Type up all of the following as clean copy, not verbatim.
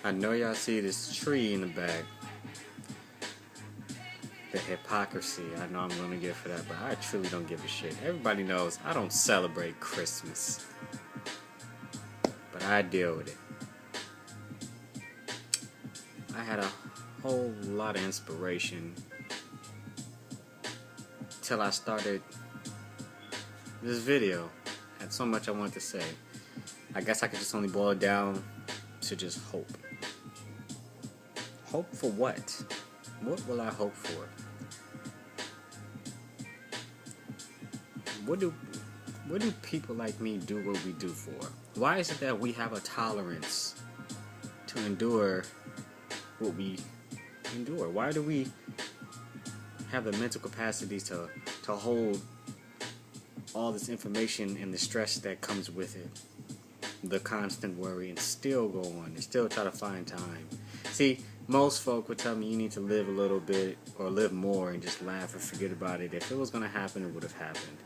I know y'all see this tree in the back. The hypocrisy I know I'm going to get for that, but I truly don't give a shit. Everybody knows I don't celebrate Christmas, but I deal with it. I had a whole lot of inspiration till I started this video. I had so much I wanted to say. I guess I could just only boil it down to just hope. Hope for what? What will I hope for? What do people like me do what we do for? Why is it that we have a tolerance to endure what we endure? Why do we have the mental capacity to hold all this information and the stress that comes with it? The constant worry, and still go on and still try to find time. See, most folk would tell me you need to live a little bit or live more and just laugh and forget about it. If it was going to happen, it would have happened.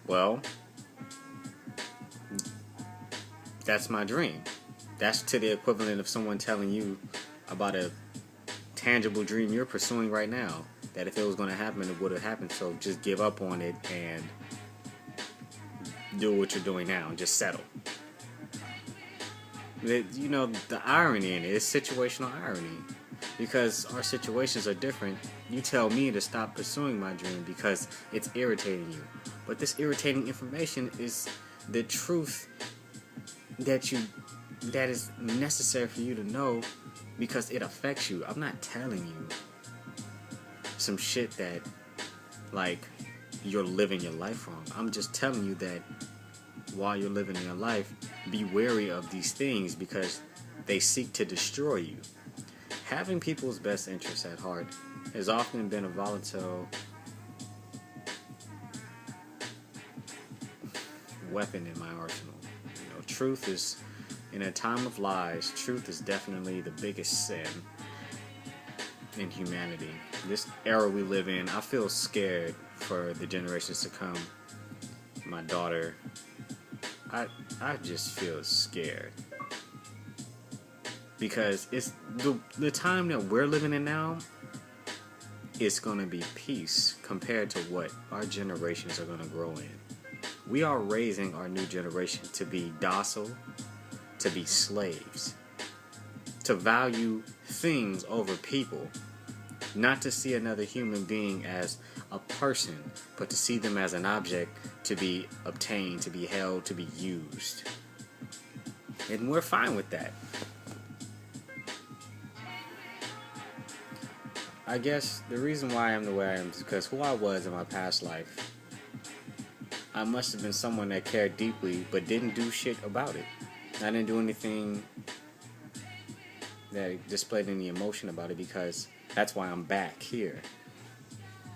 Well, that's my dream. That's to the equivalent of someone telling you about a tangible dream you're pursuing right now, that if it was going to happen, it would have happened. So just give up on it and do what you're doing now and just settle. You know, the irony in it is situational irony, because our situations are different. You tell me to stop pursuing my dream because it's irritating you, but this irritating information is the truth that is necessary for you to know because it affects you. I'm not telling you some shit that like you're living your life wrong. I'm just telling you that while you're living your life, be wary of these things because they seek to destroy you. Having people's best interests at heart has often been a volatile weapon in my arsenal. You know, truth is, in a time of lies, truth is definitely the biggest sin in humanity. This era we live in, I feel scared for the generations to come. My daughter, I just feel scared because it's the time that we're living in now. It's gonna be peace compared to what our generations are gonna grow in. We are raising our new generation to be docile, to be slaves, to value things over people, not to see another human being as a person, but to see them as an object to be obtained, to be held, to be used. And we're fine with that. I guess the reason why I am the way I am is because who I was in my past life, I must have been someone that cared deeply but didn't do shit about it. I didn't do anything that displayed any emotion about it because that's why I'm back here.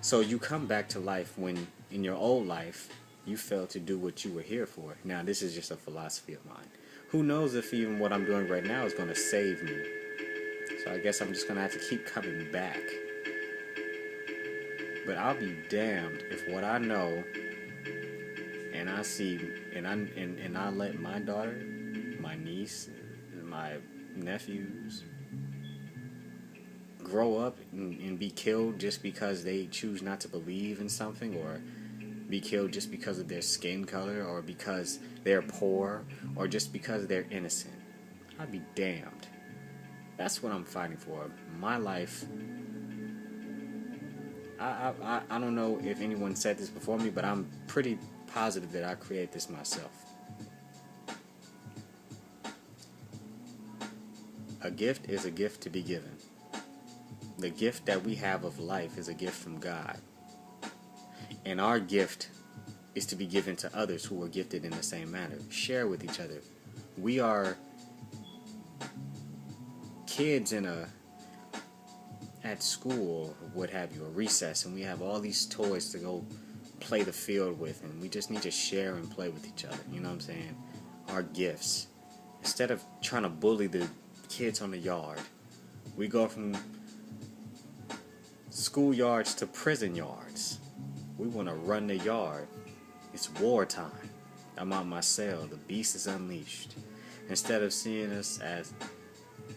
So you come back to life when in your old life you failed to do what you were here for. Now this is just a philosophy of mine. Who knows if even what I'm doing right now is going to save me. So I guess I'm just going to have to keep coming back. But I'll be damned if what I know and I see and I let my daughter, my niece, my nephews grow up and be killed just because they choose not to believe in something, or be killed just because of their skin color, or because they're poor, or just because they're innocent. I'd be damned. That's what I'm fighting for. My life. I don't know if anyone said this before me, but I'm pretty positive that I create this myself. A gift is a gift to be given. The gift that we have of life is a gift from God. And our gift is to be given to others who are gifted in the same manner. Share with each other. We are kids at school, or what have you, a recess, and we have all these toys to go play the field with, and we just need to share and play with each other. You know what I'm saying? Our gifts. Instead of trying to bully the kids on the yard, we go from schoolyards to prison yards. We want to run the yard. It's wartime. I'm out my cell. The beast is unleashed. Instead of seeing us as,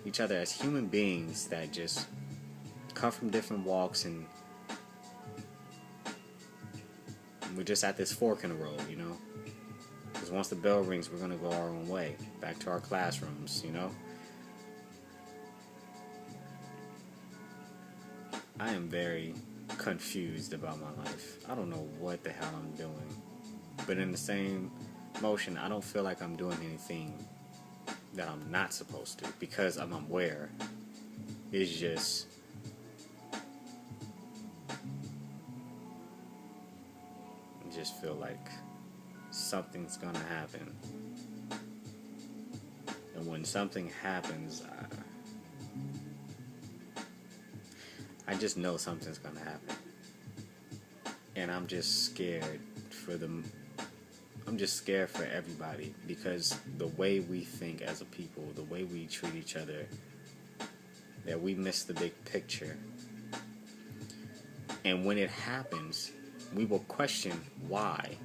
each other as human beings that just come from different walks, and we're just at this fork in the road, you know? Because once the bell rings, we're going to go our own way, back to our classrooms, you know? I am very confused about my life. I don't know what the hell I'm doing. But in the same motion, I don't feel like I'm doing anything that I'm not supposed to, because I'm aware. It's just, I just feel like something's gonna happen. And when something happens, I just know something's gonna happen. And I'm just scared for them. I'm just scared for everybody, because the way we think as a people, the way we treat each other, that we miss the big picture. And when it happens, we will question why.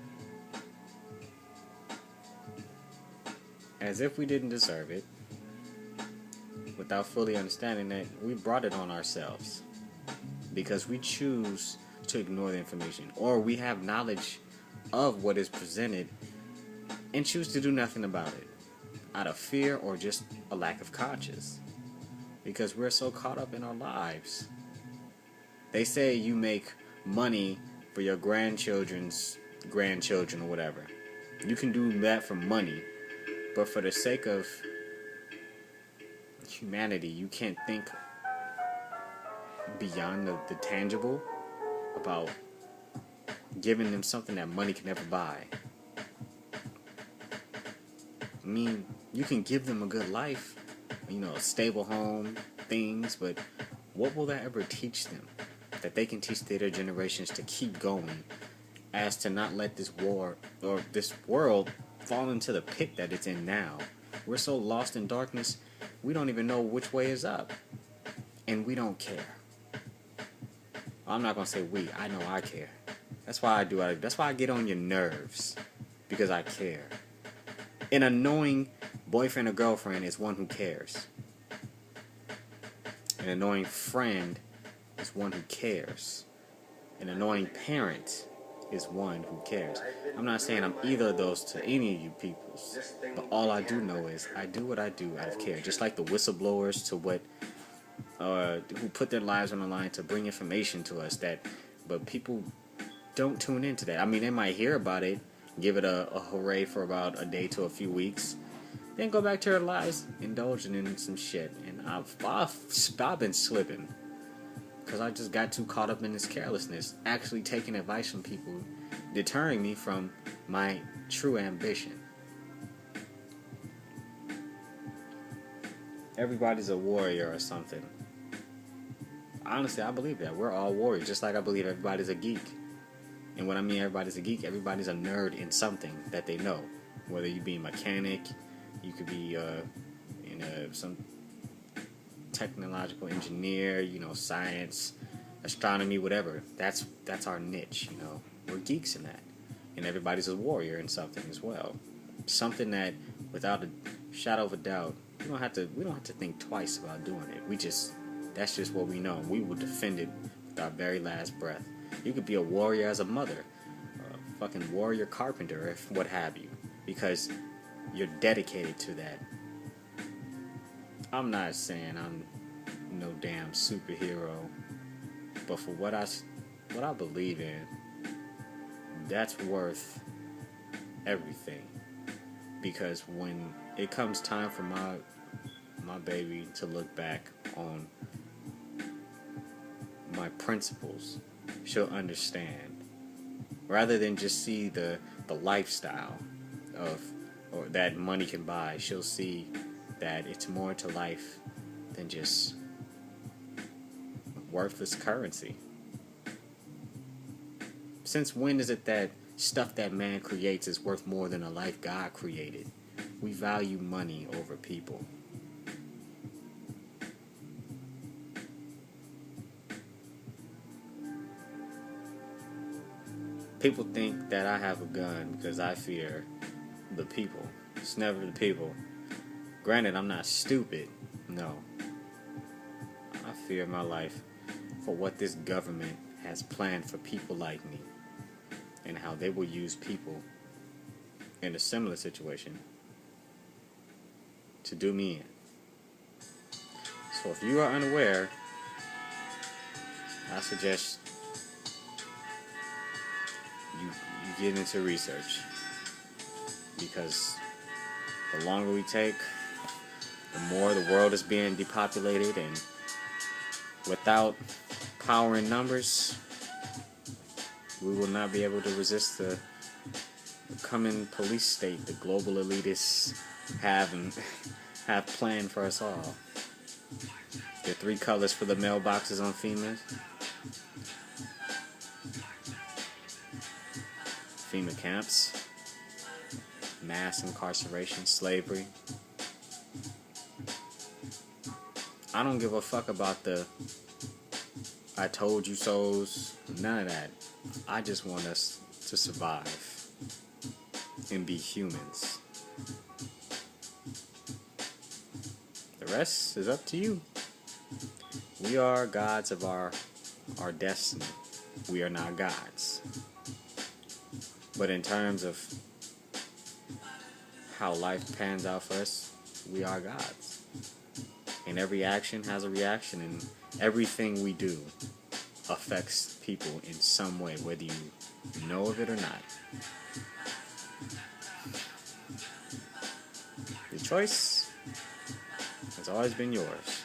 As if we didn't deserve it, without fully understanding that we brought it on ourselves. Because we choose to ignore the information, or we have knowledge of what is presented and choose to do nothing about it, out of fear or just a lack of conscience, because we're so caught up in our lives. They say you make money for your grandchildren's grandchildren or whatever. You can do that for money, but for the sake of humanity, you can't think beyond the tangible about giving them something that money can never buy. I mean, you can give them a good life, you know, a stable home, things, but what will that ever teach them? That they can teach their generations to keep going, as to not let this war or this world fall into the pit that it's in now. We're so lost in darkness, we don't even know which way is up. And we don't care. I'm not going to say we, I know I care. That's why I do it. That's why I get on your nerves, because I care. An annoying boyfriend or girlfriend is one who cares. An annoying friend is one who cares. An annoying parent is one who cares. I'm not saying I'm either of those to any of you peoples, but all I do know is I do what I do out of care. Just like the whistleblowers who put their lives on the line to bring information to us, but people don't tune into that. I mean, they might hear about it, give it a hooray for about a day to a few weeks, then go back to their lives, indulging in some shit. And I've been slipping, because I just got too caught up in this carelessness, actually taking advice from people, deterring me from my true ambition. Everybody's a warrior or something. Honestly, I believe that. We're all warriors, just like I believe everybody's a geek. And when I mean everybody's a geek, everybody's a nerd in something that they know. Whether you be a mechanic, you could be some technological engineer, you know, science, astronomy, whatever. That's our niche, you know. We're geeks in that. And everybody's a warrior in something as well. Something that, without a shadow of a doubt, we don't have to think twice about doing it. That's just what we know. We will defend it with our very last breath. You could be a warrior as a mother, a fucking warrior carpenter, if what have you, because you're dedicated to that. I'm not saying I'm no damn superhero, but for what I believe in, that's worth everything. Because when it comes time for my baby to look back on my principles, she'll understand, rather than just see the lifestyle or that money can buy. She'll see that it's more to life than just worthless currency. Since when is it that stuff that man creates is worth more than a life God created? We value money over people. People think that I have a gun because I fear the people. It's never the people. Granted, I'm not stupid. No. philosophy of my life for what this government has planned for people like me, and how they will use people in a similar situation to do me in. So if you are unaware, I suggest you get into research, because the longer we take, the more the world is being depopulated, and without power in numbers, we will not be able to resist the coming police state the global elitists have planned for us all. There are 3 colors for the mailboxes on FEMA. FEMA camps, mass incarceration, slavery. I don't give a fuck about the I told you so's, none of that. I just want us to survive and be humans. The rest is up to you. We are gods of our destiny. We are not gods. But in terms of how life pans out for us, we are gods. And every action has a reaction, and everything we do affects people in some way, whether you know of it or not. The choice has always been yours.